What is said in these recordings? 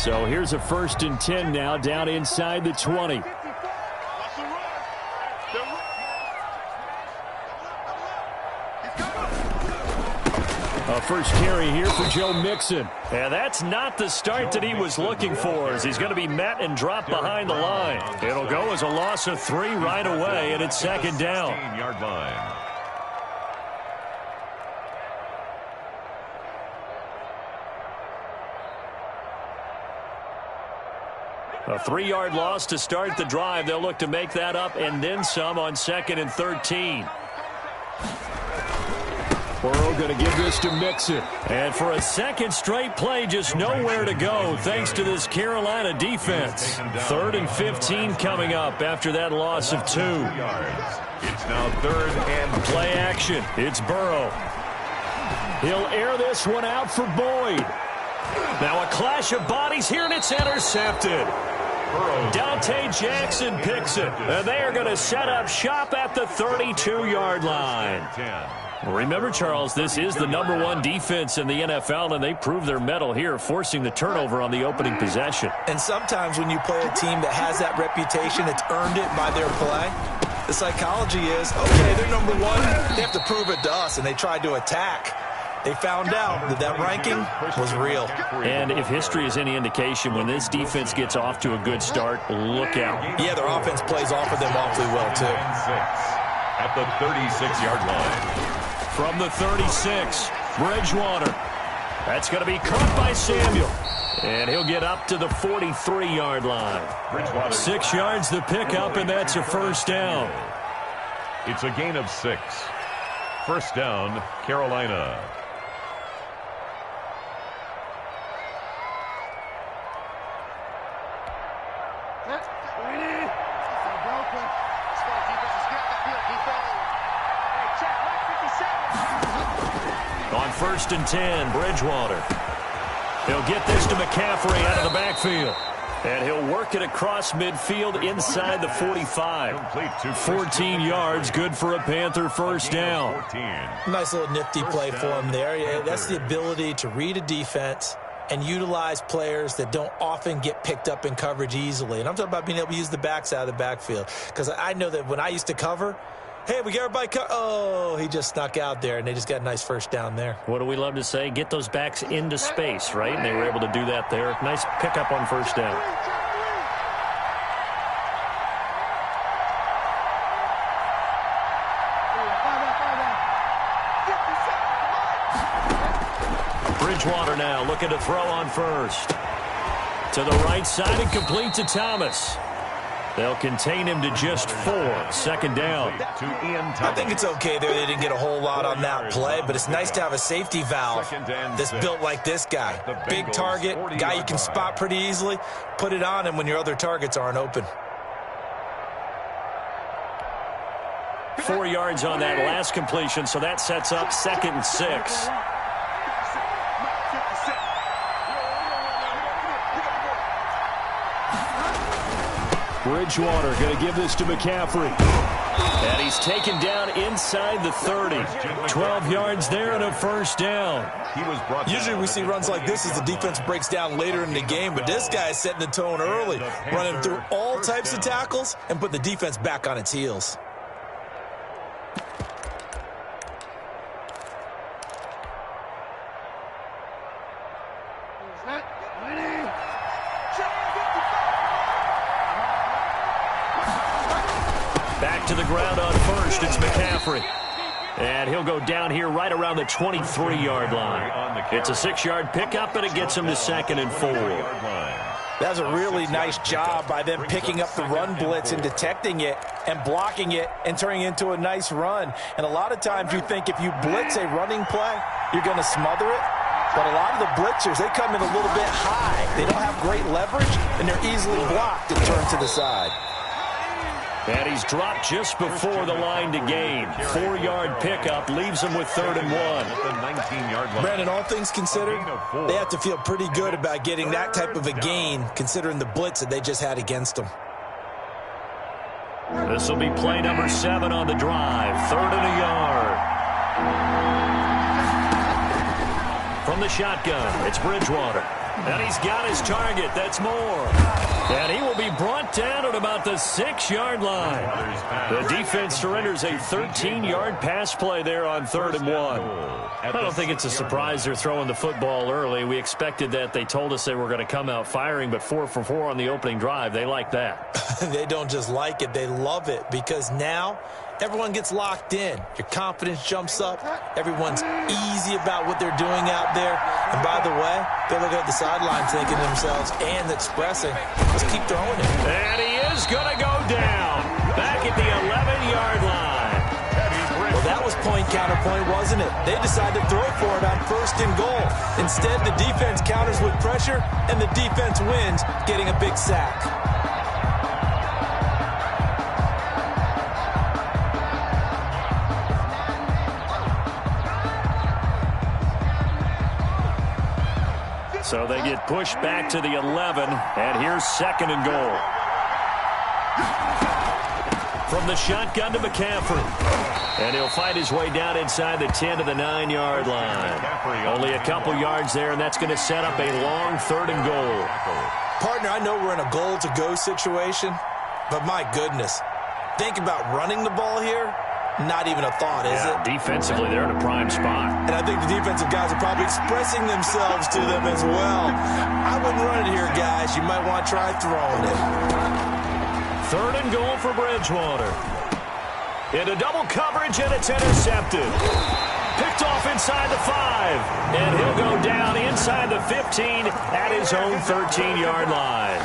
So here's a 1st and 10 now, down inside the 20. A first carry here for Joe Mixon. And that's not the start that he was looking for, as he's going to be met and dropped behind the line. It'll go as a loss of 3 right away, and it's 2nd down. 16-yard line. A 3-yard loss to start the drive. They'll look to make that up and then some on 2nd and 13. Burrow going to give this to Mixon. And for a second straight play, just nowhere to go thanks to this Carolina defense. 3rd and 15 coming up after that loss of 2. It's now 3rd and play action. It's Burrow. He'll air this one out for Boyd. Now a clash of bodies here, and it's intercepted. Dante Jackson picks it. And they are going to set up shop at the 32-yard line. Remember, Charles, this is the #1 defense in the NFL, and they prove their mettle here, forcing the turnover on the opening possession. And sometimes when you play a team that has that reputation, it's earned it by their play. The psychology is, okay, they're #1. They have to prove it to us, and they tried to attack. They found out that that ranking was real. And if history is any indication, when this defense gets off to a good start, look out. Yeah, their offense plays off of them awfully well, too. At the 36-yard line. From the 36, Bridgewater. That's going to be caught by Samuel. And he'll get up to the 43-yard line. 6 yards the pickup, and that's a 1st down. It's a gain of 6. 1st down, Carolina. On 1st and 10, Bridgewater. He'll get this to McCaffrey out of the backfield. And he'll work it across midfield inside the 45. 14 yards, good for a Panther 1st down. Nice little nifty play for him there. Yeah, that's the ability to read a defense and utilize players that don't often get picked up in coverage easily. And I'm talking about being able to use the backs out of the backfield. Because I know that when I used to cover, hey, we got everybody oh, he just snuck out there, and they just got a nice 1st down there. What do we love to say? Get those backs into space, right? And they were able to do that there. Nice pickup on 1st down. Bridgewater now looking to throw on 1st. To the right side and complete to Thomas. They'll contain him to just 4. 2nd down. I think it's okay there. They didn't get a whole lot on that play, but it's nice to have a safety valve that's built like this guy. Big target, guy you can spot pretty easily. Put it on him when your other targets aren't open. 4 yards on that last completion, so that sets up 2nd and 6. Bridgewater going to give this to McCaffrey. And he's taken down inside the 30. 12 yards there and a 1st down. Usually we see runs like this as the defense breaks down later in the game, but this guy is setting the tone early, running through all types of tackles and put the defense back on its heels. Back to the ground on 1st. It's McCaffrey. And he'll go down here right around the 23-yard line. It's a 6-yard pickup, and it gets him to 2nd and 4. That's a really nice job by them picking up the run blitz and detecting it and blocking it and turning it into a nice run. And a lot of times you think if you blitz a running play, you're going to smother it. But a lot of the blitzers, they come in a little bit high. They don't have great leverage, and they're easily blocked and turned to the side. And he's dropped just before the line to gain. 4-yard pickup leaves him with 3rd and 1. Brandon, all things considered, they have to feel pretty good about getting that type of a gain, considering the blitz that they just had against them. This will be play number 7 on the drive. 3rd and a yard. From the shotgun, it's Bridgewater. And he's got his target. That's more. And he will be brought down at about the 6-yard line. The defense surrenders a 13-yard pass play there on 3rd and 1. I don't think it's a surprise they're throwing the football early. We expected that. They told us they were going to come out firing, but 4 for 4 on the opening drive. They like that. They don't just like it. They love it because now everyone gets locked in. Your confidence jumps up. Everyone's easy about what they're doing out there. And by the way, they're looking at the sideline thinking to themselves and expressing, let's keep throwing it. And he is going to go down back at the 11-yard line. Well, that was point counterpoint, wasn't it? They decided to throw for it on 1st and goal. Instead, the defense counters with pressure, and the defense wins, getting a big sack. So they get pushed back to the 11, and here's 2nd and goal. From the shotgun to McCaffrey. And he'll find his way down inside the 10 to the 9-yard line. Only a couple yards there, and that's going to set up a long 3rd and goal. Partner, I know we're in a goal-to-go situation, but my goodness, think about running the ball here. Not even a thought, is it? Defensively, they're in a prime spot. And I think the defensive guys are probably expressing themselves to them as well. I wouldn't run it here, guys. You might want to try throwing it. 3rd and goal for Bridgewater. Into double coverage, and it's intercepted. Picked off inside the 5. And he'll go down inside the 15 at his own 13-yard line.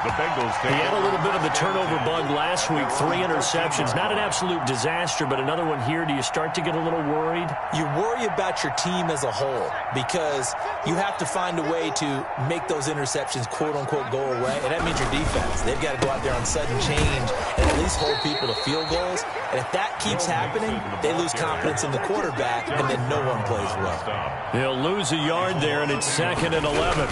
The Bengals take He had a little bit of the turnover bug last week. 3 interceptions. Not an absolute disaster, but another one here. Do you start to get a little worried? You worry about your team as a whole because you have to find a way to make those interceptions, quote-unquote, go away. And that means your defense. They've got to go out there on sudden change and at least hold people to field goals. And if that keeps happening, they lose confidence in the quarterback, and then no one plays well. He'll lose a yard there, and it's 2nd and 11.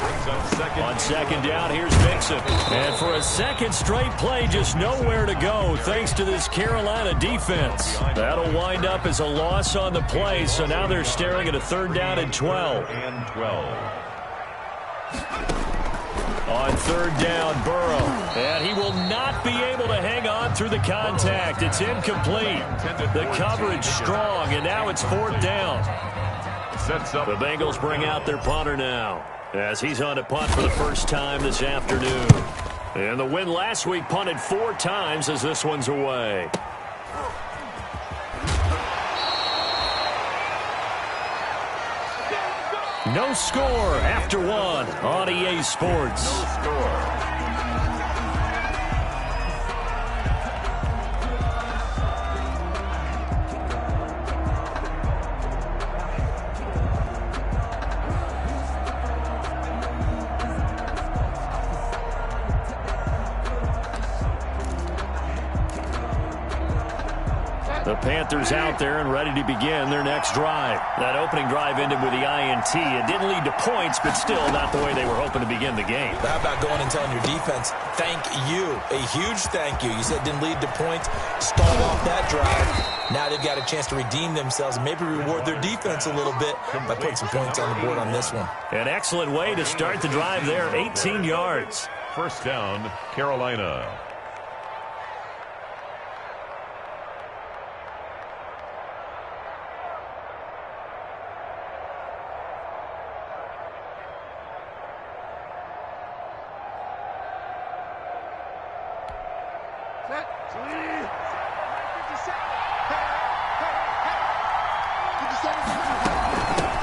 On 2nd down, here's Mixon. And for a second straight play, just nowhere to go thanks to this Carolina defense. That'll wind up as a loss on the play, so now they're staring at a 3rd down and 12. On 3rd down, Burrow. And he will not be able to hang on through the contact. It's incomplete. The coverage strong, and now it's 4th down. The Bengals bring out their punter now, as he's on to punt for the first time this afternoon. And the win last week punted 4 times as this one's away. No score after 1 on EA Sports. No score. The Panthers out there and ready to begin their next drive. That opening drive ended with the INT. It didn't lead to points, but still not the way they were hoping to begin the game. How about going and telling your defense, thank you, a huge thank you. You said it didn't lead to points, stalled off that drive. Now they've got a chance to redeem themselves and maybe reward their defense a little bit by putting some points on the board on this one. An excellent way to start the drive there, 18 yards. 1st down, Carolina.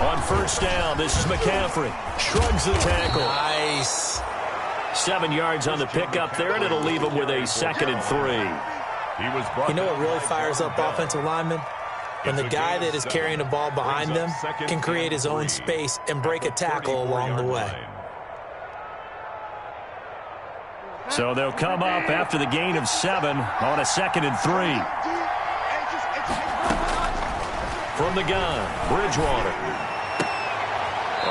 On 1st down, this is McCaffrey. Shrugs the tackle. Nice. 7 yards on the pickup there, and it'll leave him with a 2nd and 3. You know what really fires up offensive linemen? When the guy that is carrying the ball behind them can create his own space and break a tackle along the way. So they'll come up after the gain of 7 on a 2nd and 3. From the gun, Bridgewater.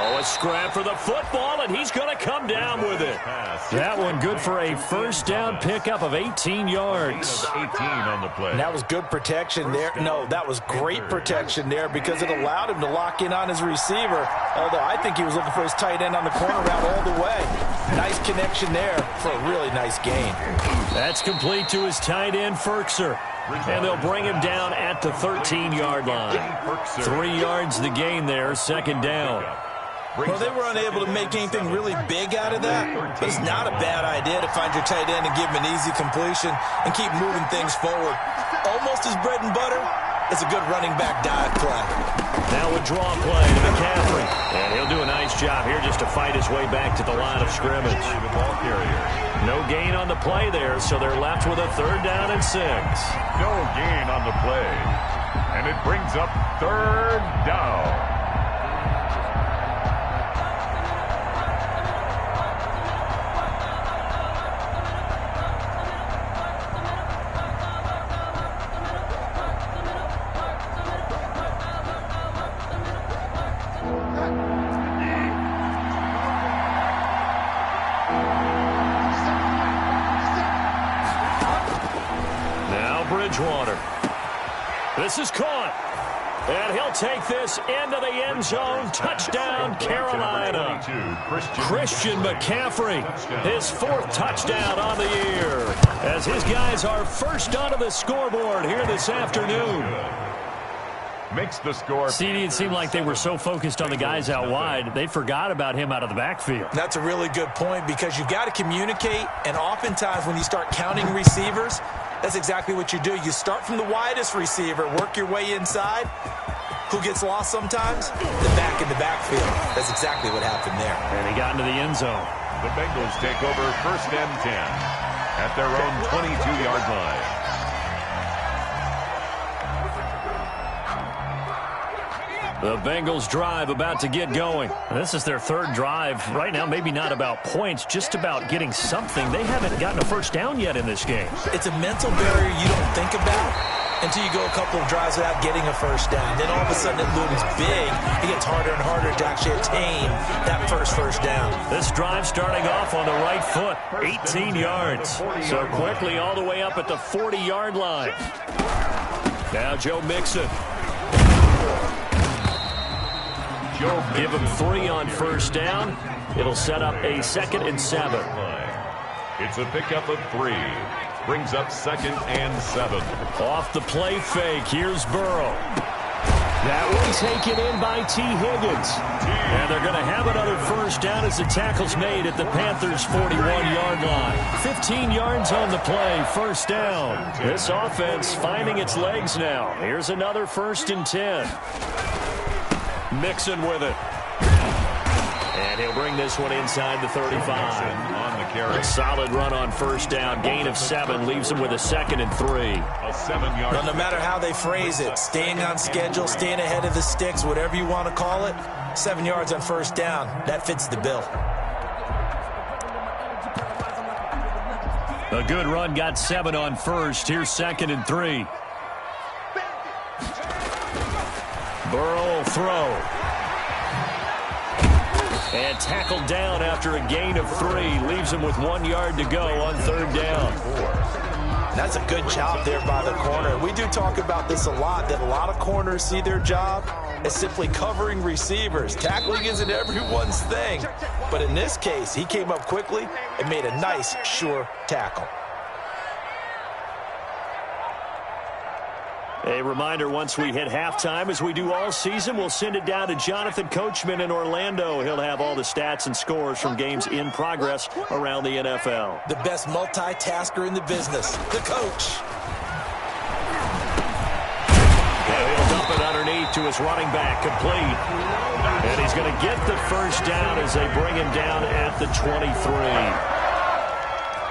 Oh, a scrap for the football, and he's going to come down with it. That one good for a first down pickup of 18 yards. 18 on the play. And that was good protection there. No, that was great protection there because it allowed him to lock in on his receiver, although I think he was looking for his tight end on the corner route all the way. Nice connection there for a really nice gain. That's complete to his tight end, Ferkser. And they'll bring him down at the 13-yard line. 3 yards the gain there, second down. Well, they were unable to make anything really big out of that, but it's not a bad idea to find your tight end and give him an easy completion and keep moving things forward. Almost his bread and butter. It's a good running back dive play. Now a draw play to McCaffrey. And he'll do a nice job here just to fight his way back to the line of scrimmage. The ball carrier. No gain on the play there, so they're left with a 3rd down and 6. No gain on the play. And it brings up 3rd down. This is caught. And he'll take this into the end zone. Touchdown, Carolina. Christian McCaffrey, his 4th touchdown on the year, as his guys are first onto the scoreboard here this afternoon. Makes the score. CD, it seemed like they were so focused on the guys out wide, they forgot about him out of the backfield. That's a really good point because you've got to communicate, and oftentimes when you start counting receivers, that's exactly what you do. You start from the widest receiver, work your way inside. Who gets lost sometimes? The back in the backfield. That's exactly what happened there. And he got into the end zone. The Bengals take over 1st and 10 at their own 22-yard line. The Bengals drive about to get going. This is their 3rd drive. Right now, maybe not about points, just about getting something. They haven't gotten a first down yet in this game. It's a mental barrier you don't think about until you go a couple of drives without getting a first down. Then all of a sudden it looms big. It gets harder and harder to actually attain that first down. This drive starting off on the right foot, 18 yards. So quickly all the way up at the 40-yard line. Now Joe Mixon. Give him 3 on first down. It'll set up a 2nd and 7. It's a pickup of 3. Brings up 2nd and 7. Off the play fake, here's Burrow. That one taken in by T. Higgins. And they're going to have another first down as the tackle's made at the Panthers' 41-yard line. 15 yards on the play, first down. This offense finding its legs now. Here's another 1st and 10. Mixon with it. And he'll bring this one inside the 35. On the carry. A solid run on first down. Gain of 7 leaves him with a 2nd and 3. A 7-yard. Well, no matter how they phrase it, staying on schedule, staying ahead of the sticks, whatever you want to call it, 7 yards on first down. That fits the bill. A good run, got 7 on first. Here's 2nd and 3. Burrow will throw. And tackled down after a gain of 3. Leaves him with 1 yard to go on 3rd down. That's a good job there by the corner. We do talk about this a lot, that a lot of corners see their job as simply covering receivers. Tackling isn't everyone's thing. But in this case, he came up quickly and made a nice, sure tackle. A reminder, once we hit halftime, as we do all season, we'll send it down to Jonathan Coachman in Orlando. He'll have all the stats and scores from games in progress around the NFL. The best multitasker in the business, the coach. And he'll dump it underneath to his running back, complete. And he's going to get the first down as they bring him down at the 23.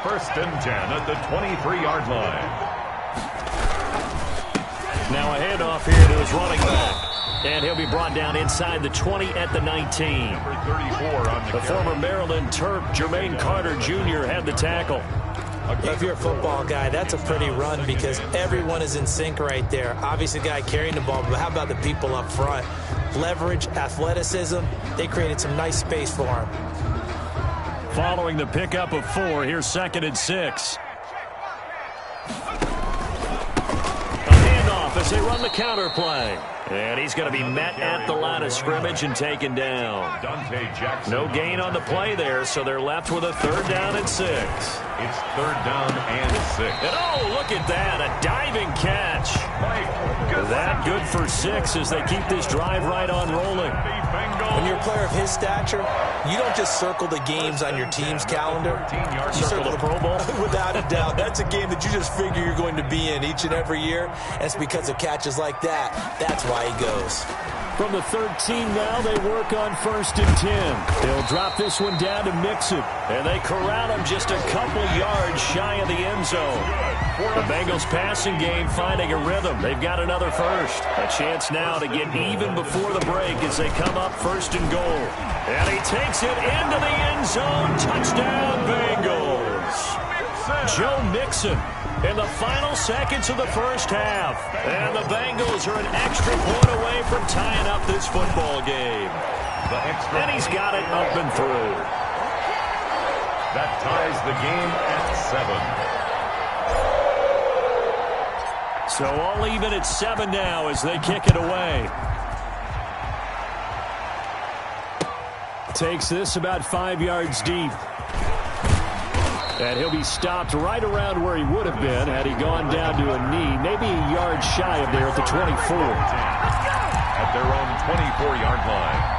1st and 10 at the 23-yard line. Now a handoff here to his running back. And he'll be brought down inside the 20 at the 19. Number 34 on the former Maryland Terp, Jermaine Carter Jr. had the tackle. If you're a football guy, that's a pretty run because everyone is in sync right there. Obviously, the guy carrying the ball, but how about the people up front? leverage, athleticism. They created some nice space for him. Following the pickup of 4, here's 2nd and 6. A handoff as they run the counter play. And he's going to be met at the line of scrimmage and taken down. No gain on the play there, so they're left with a 3rd down and 6. It's 3rd down and 6. And oh, look at that, a diving catch. That good for 6 as they keep this drive right on rolling. When you're a player of his stature, you don't just circle the games on your team's calendar. You circle the Pro Bowl? Without a doubt. That's a game that you just figure you're going to be in each and every year. And it's because of catches like that. That's why he goes. From the 13 now, they work on 1st and 10. They'll drop this one down to Mixon. And they corral him just a couple yards shy of the end zone. The Bengals passing game finding a rhythm. They've got another first. A chance now to get even before the break as they come up 1st and goal. And he takes it into the end zone. Touchdown, Bengals. Joe Mixon in the final seconds of the first half. And the Bengals are an extra point away from tying up this football game. And he's got it up and through. That ties the game at 7. So all even at 7 now as they kick it away. Takes this about 5 yards deep. And he'll be stopped right around where he would have been had he gone down to a knee, maybe a yard shy of there at the 24. At their own 24-yard line.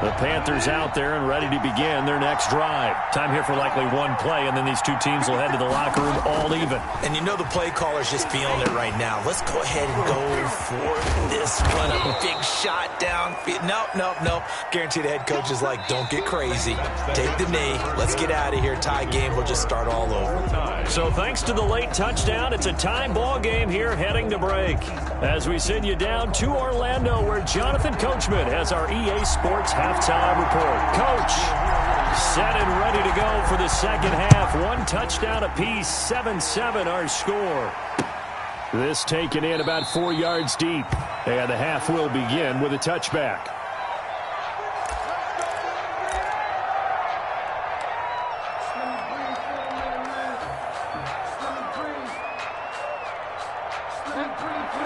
The Panthers out there and ready to begin their next drive. Time here for likely one play, and then these two teams will head to the locker room all even. And you know the play caller's just feeling it right now. Let's go ahead and go for this one. A big shot down. Nope. Guarantee the head coach is like, don't get crazy. Take the knee. Let's get out of here. Tie game. We'll just start all over. So thanks to the late touchdown, it's a tie ball game here heading to break. As we send you down to Orlando, where Jonathan Coachman has our EA Sports halftime report. Coach, set and ready to go for the second half. One touchdown apiece, 7-7 our score. This taken in about 4 yards deep. And the half will begin with a touchback.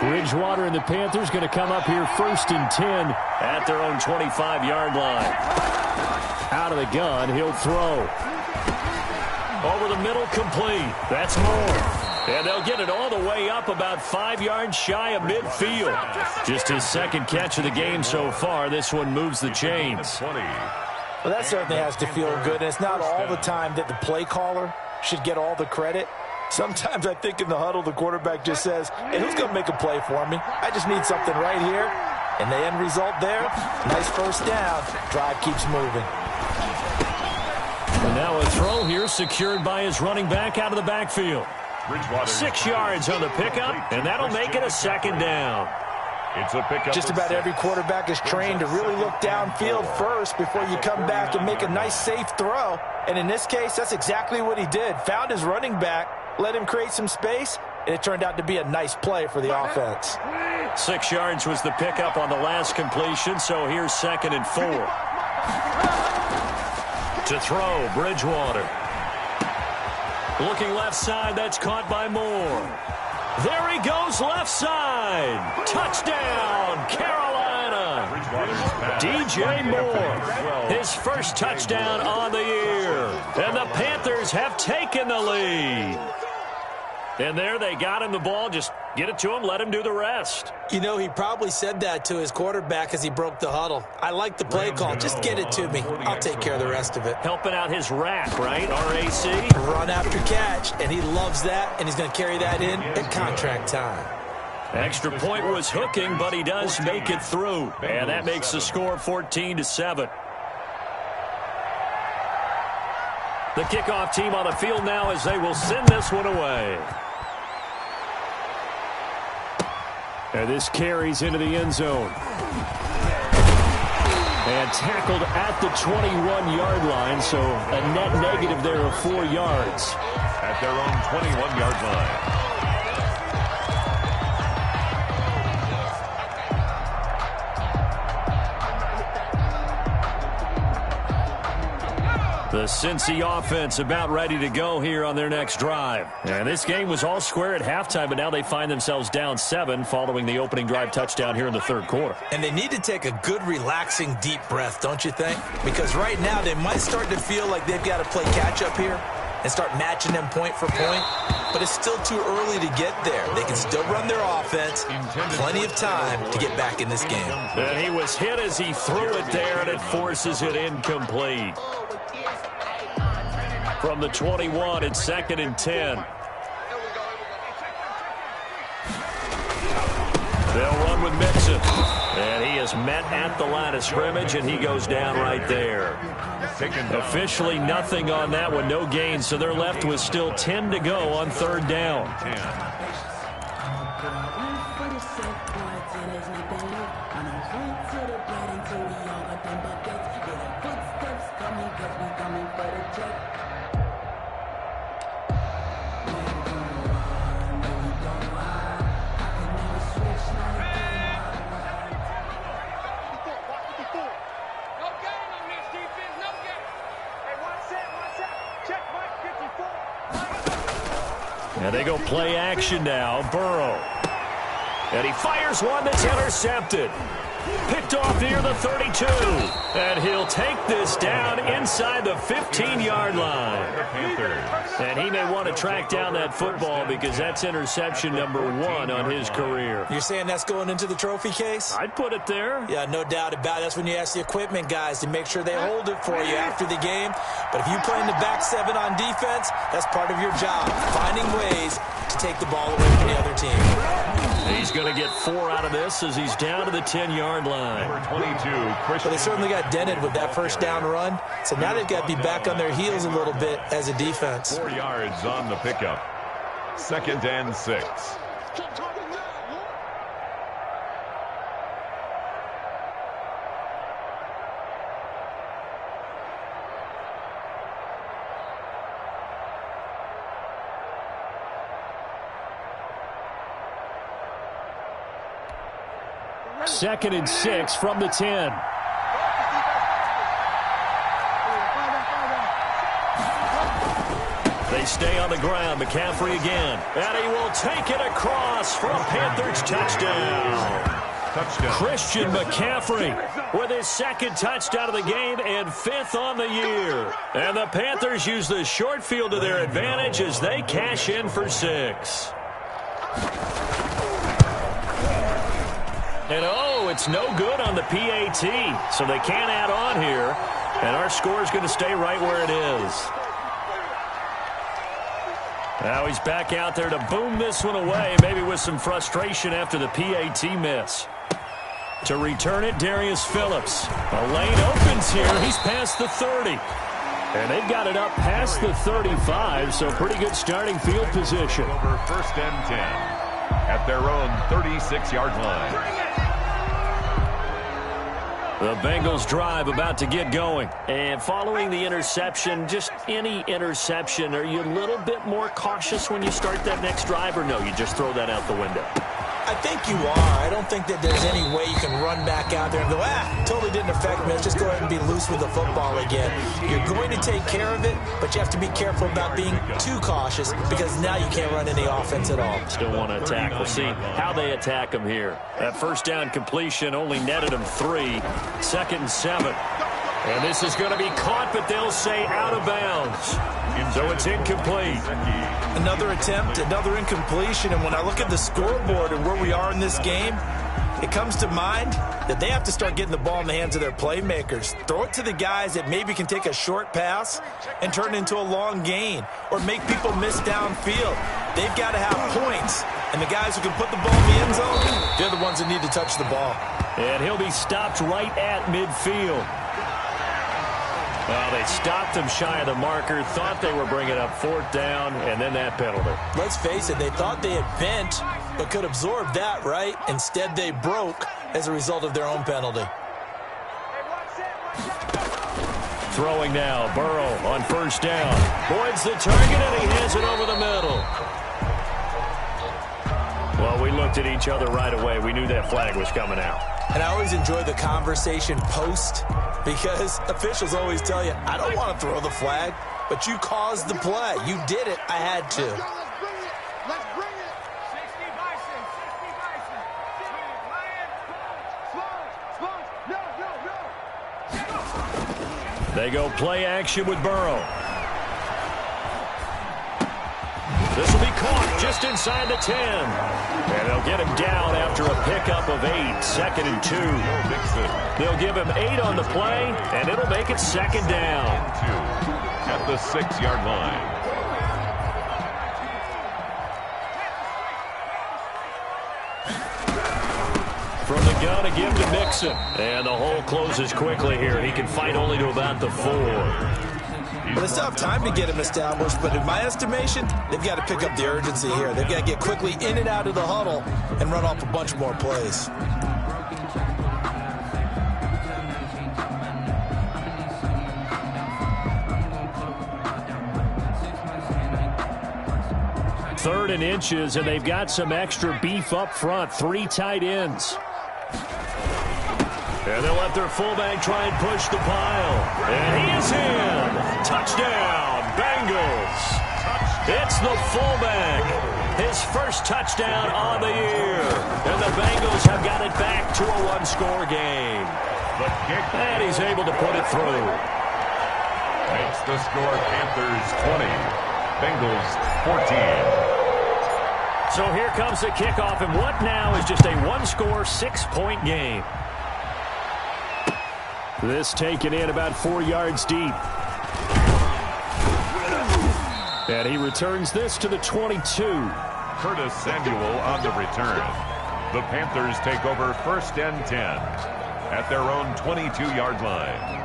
Bridgewater and the Panthers going to come up here 1st and 10 at their own 25-yard line. Out of the gun, he'll throw. Over the middle, complete. That's more. And they'll get it all the way up about 5 yards shy of midfield. Just his second catch of the game so far. This one moves the chains. Well, that certainly has to feel good. And it's not all the time that the play caller should get all the credit. Sometimes I think in the huddle, the quarterback just says, hey, who's going to make a play for me? I just need something right here. And the end result there, nice first down. Drive keeps moving. And now a throw here secured by his running back out of the backfield. 6 yards on the pickup, and that'll make it a second down. It's a pickup. Just about every quarterback is trained to really look downfield first before you come back and make a nice, safe throw. And in this case, that's exactly what he did. Found his running back, let him create some space, and it turned out to be a nice play for the offense. 6 yards was the pickup on the last completion, so here's 2nd and 4. To throw, Bridgewater. Looking left side, that's caught by Moore. There he goes left side. Touchdown, Carolina. DJ Moore, his first touchdown on the year. And the Panthers have taken the lead. And there they got him the ball. Just get it to him, let him do the rest. You know, he probably said that to his quarterback as he broke the huddle. I like the play call. Just get it to me. I'll take care of the rest of it. Helping out his rack, right? RAC. Run after catch, and he loves that, and he's going to carry that in at contract time. Extra point was hooking, but he does make it through. And that makes the score 14-7. The kickoff team on the field now as they will send this one away. And this carries into the end zone. And tackled at the 21-yard line, so a net negative there of 4 yards. At their own 21-yard line. The Cincy offense about ready to go here on their next drive. And this game was all square at halftime, but now they find themselves down 7 following the opening drive touchdown here in the third quarter. And they need to take a good, relaxing, deep breath, don't you think? Because right now they might start to feel like they've got to play catch-up here and start matching them point for point. But it's still too early to get there. They can still run their offense. Plenty of time to get back in this game. And he was hit as he threw it there, and it forces it incomplete. From the 21, it's 2nd and 10. They'll run with Mixon. And he is met at the line of scrimmage, and he goes down right there. Officially nothing on that one, no gain, so they're left with still 10 to go on 3rd down. And they go play action now. Burrow. And he fires one that's intercepted. Picked off near the 32. And he'll take this down inside the 15-yard line. And he may want to track down that football because that's interception number 1 on his career. You're saying that's going into the trophy case? I'd put it there. Yeah, no doubt about it. That's when you ask the equipment guys to make sure they hold it for you after the game. But if you play in the back 7 on defense, that's part of your job, finding ways to take the ball away from the other team. He's going to get 4 out of this as he's down to the 10-yard line. Number 22, Well, they certainly got dented with that first down run. So now they've got to be back on their heels a little bit as a defense. 4 yards on the pickup. 2nd and 6. Second and 6 from the 10. They stay on the ground. McCaffrey again. And he will take it across for a Panthers touchdown. Christian McCaffrey with his 2nd touchdown of the game and 5th on the year. And the Panthers use the short field to their advantage as they cash in for 6. And oh, it's no good on the PAT, so they can't add on here. And our score is going to stay right where it is. Now he's back out there to boom this one away, maybe with some frustration after the PAT miss. To return it, Darius Phillips. A lane opens here. He's past the 30. And they've got it up past the 35, so pretty good starting field position. Over 1st and 10 at their own 36-yard line. The Bengals drive about to get going. And following the interception, just any interception, are you a little bit more cautious when you start that next drive, or no, you just throw that out the window? I think you are. I don't think that there's any way you can run back out there and go, totally didn't affect me. Let's just go ahead and be loose with the football again. You're going to take care of it, but you have to be careful about being too cautious because now you can't run any offense at all. Still want to attack. We'll see how they attack them here. That first down completion only netted them 3. 2nd and 7. And this is going to be caught, but they'll say out of bounds. So it's incomplete. Another attempt, another incompletion. And when I look at the scoreboard and where we are in this game, it comes to mind that they have to start getting the ball in the hands of their playmakers. Throw it to the guys that maybe can take a short pass and turn it into a long gain or make people miss downfield. They've got to have points. And the guys who can put the ball in the end zone, they're the ones that need to touch the ball. And he'll be stopped right at midfield. Well, they stopped him shy of the marker, thought they were bringing up 4th down, and then that penalty. Let's face it, they thought they had bent, but could absorb that, right? Instead, they broke as a result of their own penalty. Throwing now, Burrow on first down. Boyd's the target, and he has it over the middle. Well, we looked at each other right away. We knew that flag was coming out. And I always enjoy the conversation post because officials always tell you, I don't want to throw the flag, but you caused the play. You did it. I had to. Let's bring it. 60 Bison. 60 Bison. Lion. No. They go play action with Burrow. This will be caught just inside the 10. And they'll get him down after a pickup of 8, 2nd and 2. They'll give him 8 on the play, and it'll make it 2nd down. At the 6-yard line. From the gun, a give to Mixon. And the hole closes quickly here. He can fight only to about the 4. Well, they still have time to get him established, but in my estimation, they've got to pick up the urgency here. They've got to get quickly in and out of the huddle and run off a bunch more plays. Third and inches, and they've got some extra beef up front. 3 tight ends. And they'll let their fullback try and push the pile. And he is in. Touchdown, Bengals. It's the fullback. His first touchdown on the year. And the Bengals have got it back to a 1-score game. The kick. And he's able to put it through. Makes the score Panthers 20. Bengals 14. So here comes the kickoff, and what now is just a 1-score, 6-point game. This taken in about 4 yards deep. And he returns this to the 22. Curtis Samuel on the return. The Panthers take over 1st and 10 at their own 22-yard line.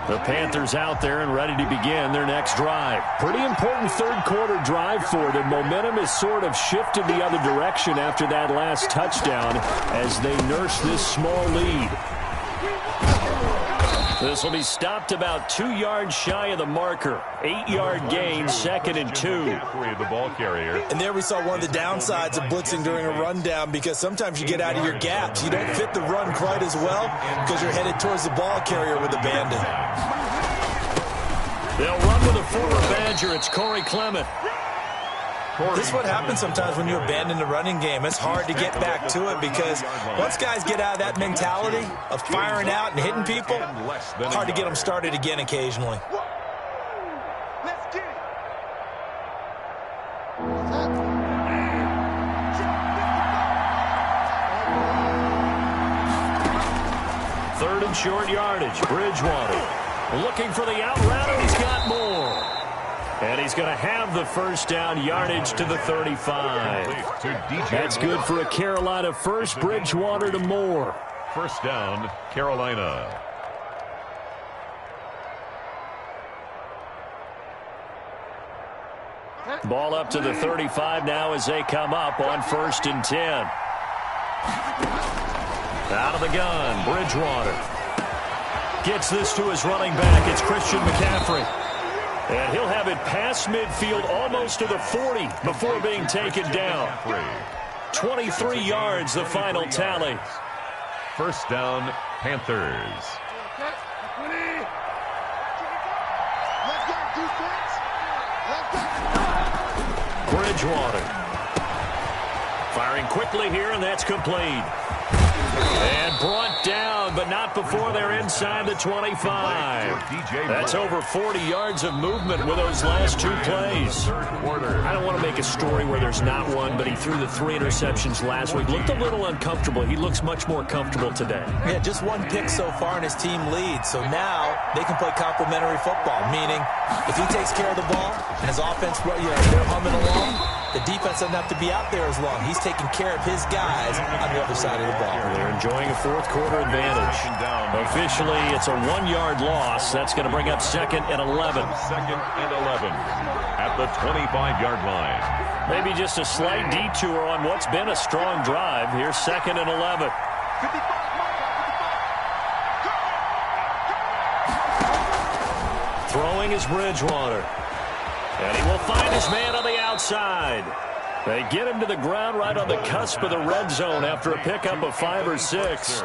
The Panthers out there and ready to begin their next drive. Pretty important third-quarter drive for them. Momentum has sort of shifted the other direction after that last touchdown as they nurse this small lead. This will be stopped about 2 yards shy of the marker. 8-yard gain, 2nd and 2. The ball carrier. And there we saw one of the downsides of blitzing during a rundown because sometimes you get out of your gaps. You don't fit the run quite as well because you're headed towards the ball carrier with abandon. They'll run with a former Badger. It's Corey Clement. This is what happens sometimes when you abandon the running game. It's hard to get back to it because once guys get out of that mentality of firing out and hitting people, hard to get them started again occasionally. Let's get it. 3rd and short yardage. Bridgewater looking for the out route, and he's got more. And he's going to have the first down, yardage to the 35. That's good for a Carolina first. Bridgewater to Moore. 1st down, Carolina. Ball up to the 35 now as they come up on 1st and 10. Out of the gun, Bridgewater. Gets this to his running back. It's Christian McCaffrey. And he'll have it past midfield almost to the 40 before being taken down. 23 yards, the final tally. 1st down, Panthers. Bridgewater. Firing quickly here, and that's complete. And brought down, but not before they're inside the 25. That's over 40 yards of movement with those last 2 plays. I don't want to make a story where there's not one, but he threw the 3 interceptions last week. Looked a little uncomfortable. He looks much more comfortable today. Yeah, just 1 pick so far and his team leads. So now they can play complementary football, meaning if he takes care of the ball and his offense, they're humming along, the defense doesn't have to be out there as long. He's taking care of his guys on the other side of the ball. They're enjoying a 4th quarter advantage. Officially, it's a 1-yard loss. That's going to bring up 2nd and 11. 2nd and 11 at the 25-yard line. Maybe just a slight detour on what's been a strong drive. Here's 2nd and 11. Throwing is Bridgewater. And he will find his man on the outside. They get him to the ground right on the cusp of the red zone after a pickup of 5 or 6.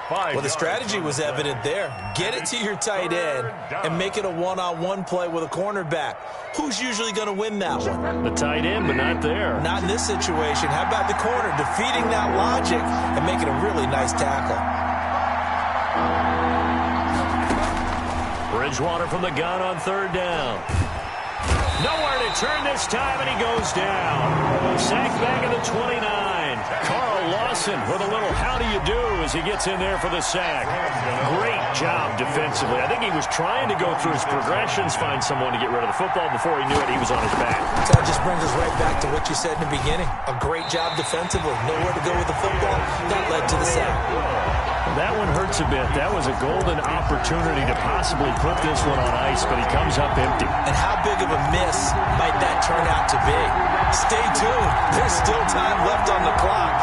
Well, the strategy was evident there. Get it to your tight end and make it a one-on-one play with a cornerback. Who's usually going to win that one? The tight end, but not there. Not in this situation. How about the corner defeating that logic and making a really nice tackle? Bridgewater from the gun on 3rd down. Nowhere to turn this time, and he goes down. Sacked back at the 29. Carl Lawson with a little how do you do as he gets in there for the sack. Great job defensively. I think he was trying to go through his progressions, find someone to get rid of the football. Before he knew it, he was on his back. So that just brings us right back to what you said in the beginning. A great job defensively. Nowhere to go with the football. That led to the sack. That one hurts a bit. That was a golden opportunity to possibly put this one on ice, but he comes up empty. And how big of a miss might that turn out to be? Stay tuned. There's still time left on the clock.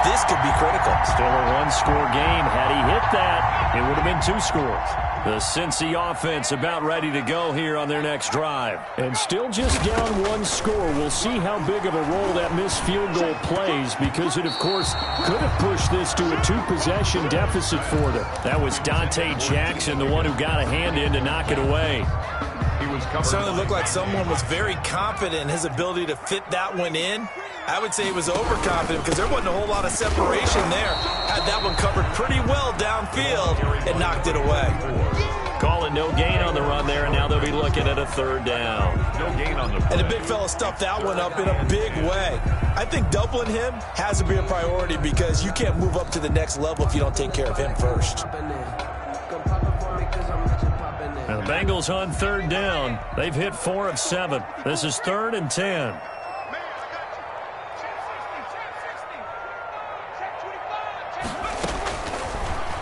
This could be critical. Still a one-score game. Had he hit that, it would have been 2 scores. The Cincy offense about ready to go here on their next drive. And still just down 1 score. We'll see how big of a role that missed field goal plays because it, of course, could have pushed this to a 2-possession deficit for them. That was Dante Jackson, the one who got a hand in to knock it away. It certainly looked like someone was very confident in his ability to fit that one in. I would say he was overconfident because there wasn't a whole lot of separation there. Had that one covered pretty well downfield and knocked it away. Call it no gain on the run there, and now they'll be looking at a 3rd down. No gain on the play. And the big fella stuffed that one up in a big way. I think doubling him has to be a priority because you can't move up to the next level if you don't take care of him first. And the Bengals on 3rd down. They've hit 4 of 7. This is 3rd and 10.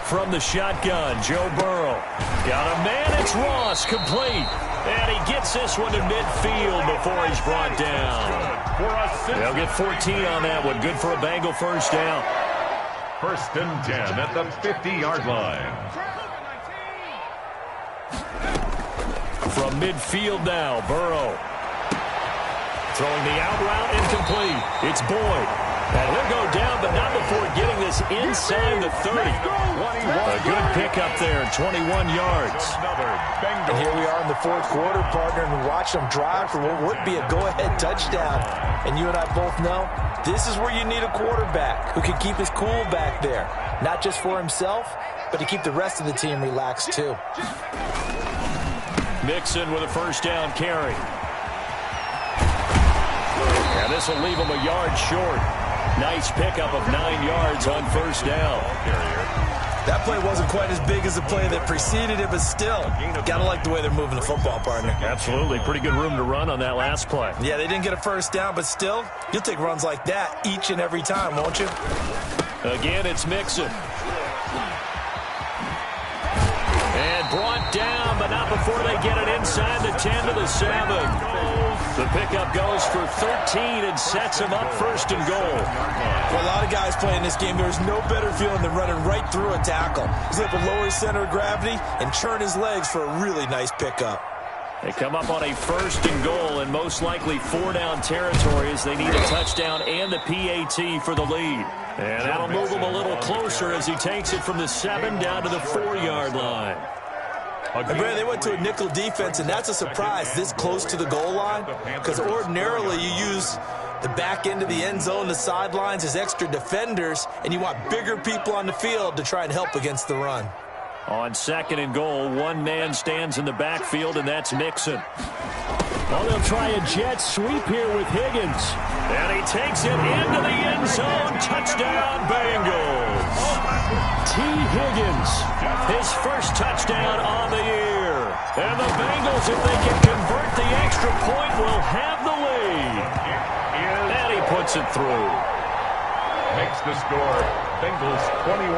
From the shotgun, Joe Burrow. Got a man, it's Ross, complete. And he gets this one to midfield before he's brought down. They'll get 14 on that one. Good for a Bengal 1st down. 1st and 10 at the 50-yard line. From midfield now, Burrow. Throwing the out route, incomplete. It's Boyd. And he'll go down, but not before getting this inside the 30. A good pickup there, 21 yards. And here we are in the 4th quarter, partner, and we watch them drive for what would be a go-ahead touchdown. And you and I both know this is where you need a quarterback who can keep his cool back there. Not just for himself, but to keep the rest of the team relaxed too. Mixon with a 1st down carry. And this will leave him a yard short. Nice pickup of 9 yards on 1st down. That play wasn't quite as big as the play that preceded it, but still, gotta like the way they're moving the football, partner. Absolutely. Pretty good room to run on that last play. Yeah, they didn't get a 1st down, but still, you'll take runs like that each and every time, won't you? Again, it's Mixon. And brought down, but not before they get it inside the 10 to the 7. The pickup goes for 13 and sets him up 1st and goal. For a lot of guys playing this game, there's no better feeling than running right through a tackle. He's able to lower his center of gravity and churn his legs for a really nice pickup. They come up on a 1st and goal and most likely 4-down territory as they need a touchdown and the PAT for the lead. And that'll move him a little closer as he takes it from the 7 down to the 4-yard line. And Brad, they went to a nickel defense, and that's a surprise this close to the goal line because ordinarily you use the back end of the end zone, the sidelines as extra defenders, and you want bigger people on the field to try and help against the run. On 2nd and goal, 1 man stands in the backfield, and that's Mixon. Well, they'll try a jet sweep here with Higgins. And he takes it into the end zone. Touchdown, Bengals. T. Higgins, his 1st touchdown on the year. And the Bengals, if they can convert the extra point, will have the lead. And he puts it through. Makes the score Bengals 21,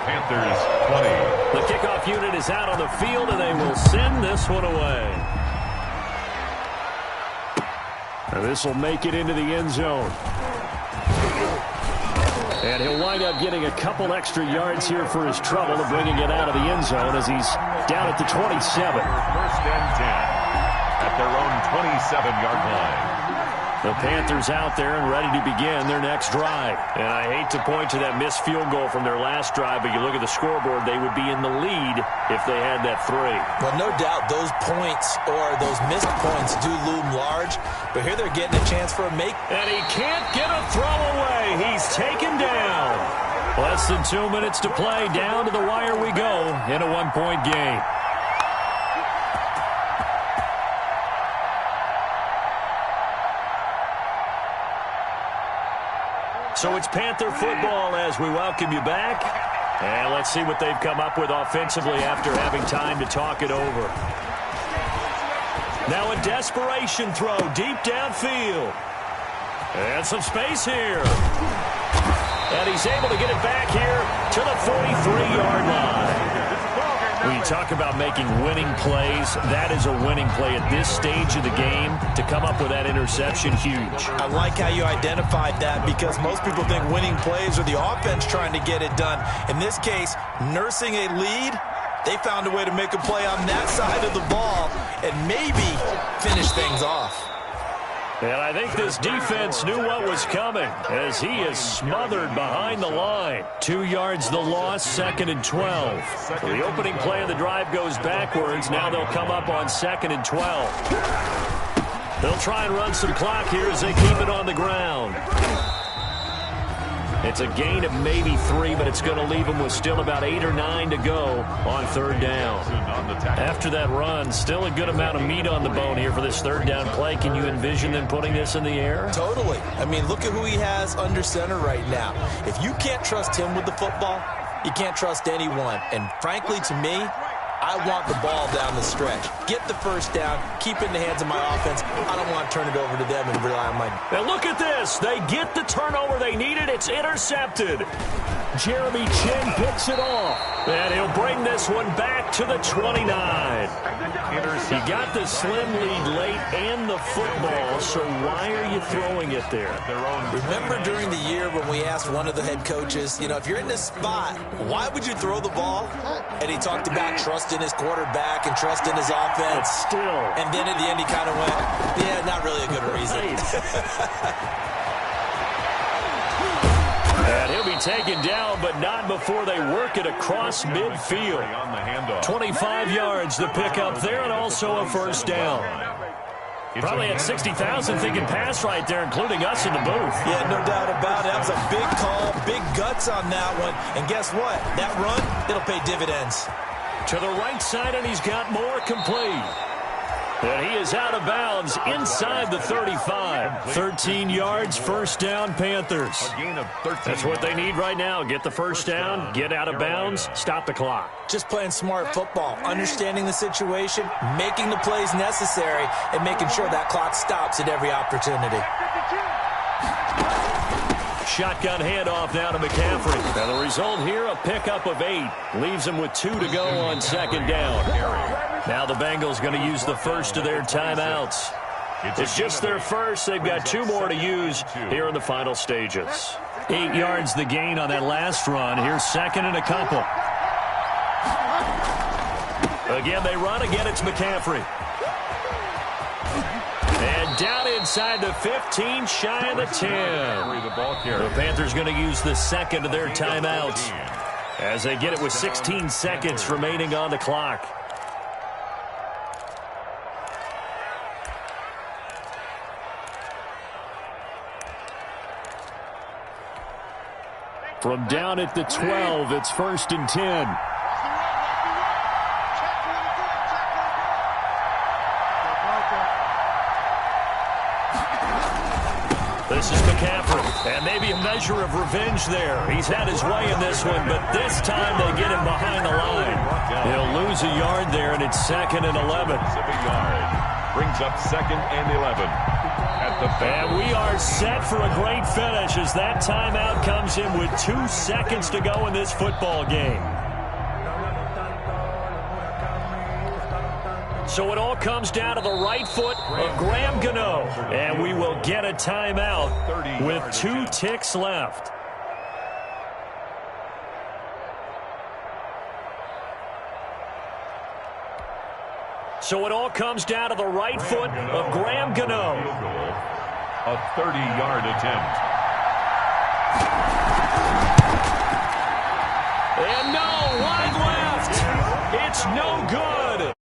Panthers 20. The kickoff unit is out on the field, and they will send this one away. And this will make it into the end zone. And he'll wind up getting a couple extra yards here for his trouble and bringing it out of the end zone as he's down at the 27. First and 10 at their own 27-yard line. The Panthers out there and ready to begin their next drive. And I hate to point to that missed field goal from their last drive, but you look at the scoreboard, they would be in the lead if they had that 3. Well, no doubt those points or those missed points do loom large, but here they're getting a chance for a make. And he can't get a throw away. He's taken down. Less than 2 minutes to play. Down to the wire we go in a one-point game. So it's Panther football as we welcome you back. And let's see what they've come up with offensively after having time to talk it over. Now a desperation throw deep downfield. And some space here. And he's able to get it back here to the 43-yard line. When you talk about making winning plays, that is a winning play at this stage of the game. To come up with that interception, huge. I like how you identified that because most people think winning plays are the offense trying to get it done. In this case, nursing a lead, they found a way to make a play on that side of the ball and maybe finish things off. And I think this defense knew what was coming as he is smothered behind the line. 2 yards the loss, 2nd and 12. The opening play of the drive goes backwards. Now they'll come up on 2nd and 12. They'll try and run some clock here as they keep it on the ground. It's a gain of maybe 3, but it's going to leave them with still about 8 or 9 to go on 3rd down. After that run, still a good amount of meat on the bone here for this 3rd down play. Can you envision them putting this in the air? Totally. I mean, look at who he has under center right now. If you can't trust him with the football, you can't trust anyone. And frankly, to me, I want the ball down the stretch. Get the 1st down, keep it in the hands of my offense. I don't want to turn it over to them and rely on my... Now look at this. They get the turnover they needed. It's intercepted. Jeremy Chin picks it off. And he'll bring this one back to the 29. You got the slim lead late and the football, so why are you throwing it there? Remember during the year when we asked one of the head coaches, you know, if you're in this spot, why would you throw the ball? And he talked about trust in his quarterback and trust in his offense. But still. And then at the end he kind of went, yeah, not really a good reason. And he'll be taken down, but not before they work it across midfield. 25 yards to pick up there, and also a 1st down. Probably had 60,000 thinking pass right there, including us in the booth. Yeah, no doubt about it. That was a big call, big guts on that one. And guess what? That run, it'll pay dividends. To the right side, and he's got more complete. And he is out of bounds inside the 35. 13 yards, 1st down, Panthers. That's what they need right now. Get the 1st down, get out of bounds, stop the clock. Just playing smart football, understanding the situation, making the plays necessary, and making sure that clock stops at every opportunity. Shotgun handoff now to McCaffrey. Now the result here, a pickup of 8. Leaves him with 2 to go on 2nd down. Now the Bengals going to use the first of their timeouts. It's just their first. They've got 2 more to use here in the final stages. 8 yards the gain on that last run. Here's 2nd and a couple. Again, they run. Again, it's McCaffrey. And down inside the 15, shy of the 10. The Panthers going to use the 2nd of their timeouts as they get it with 16 seconds remaining on the clock. From down at the 12, it's 1st and 10. This is McCaffrey, and maybe a measure of revenge there. He's had his way in this one, but this time they get him behind the line. He'll lose a yard there, and it's 2nd and 11. Brings up 2nd and 11. And we are set for a great finish as that timeout comes in with 2 seconds to go in this football game. So it all comes down to the right foot of Graham Gano. And we will get a timeout with 2 ticks left. So it all comes down to the right foot of Graham Gano. Field goal, a 30-yard attempt. And no, wide left. It's no good.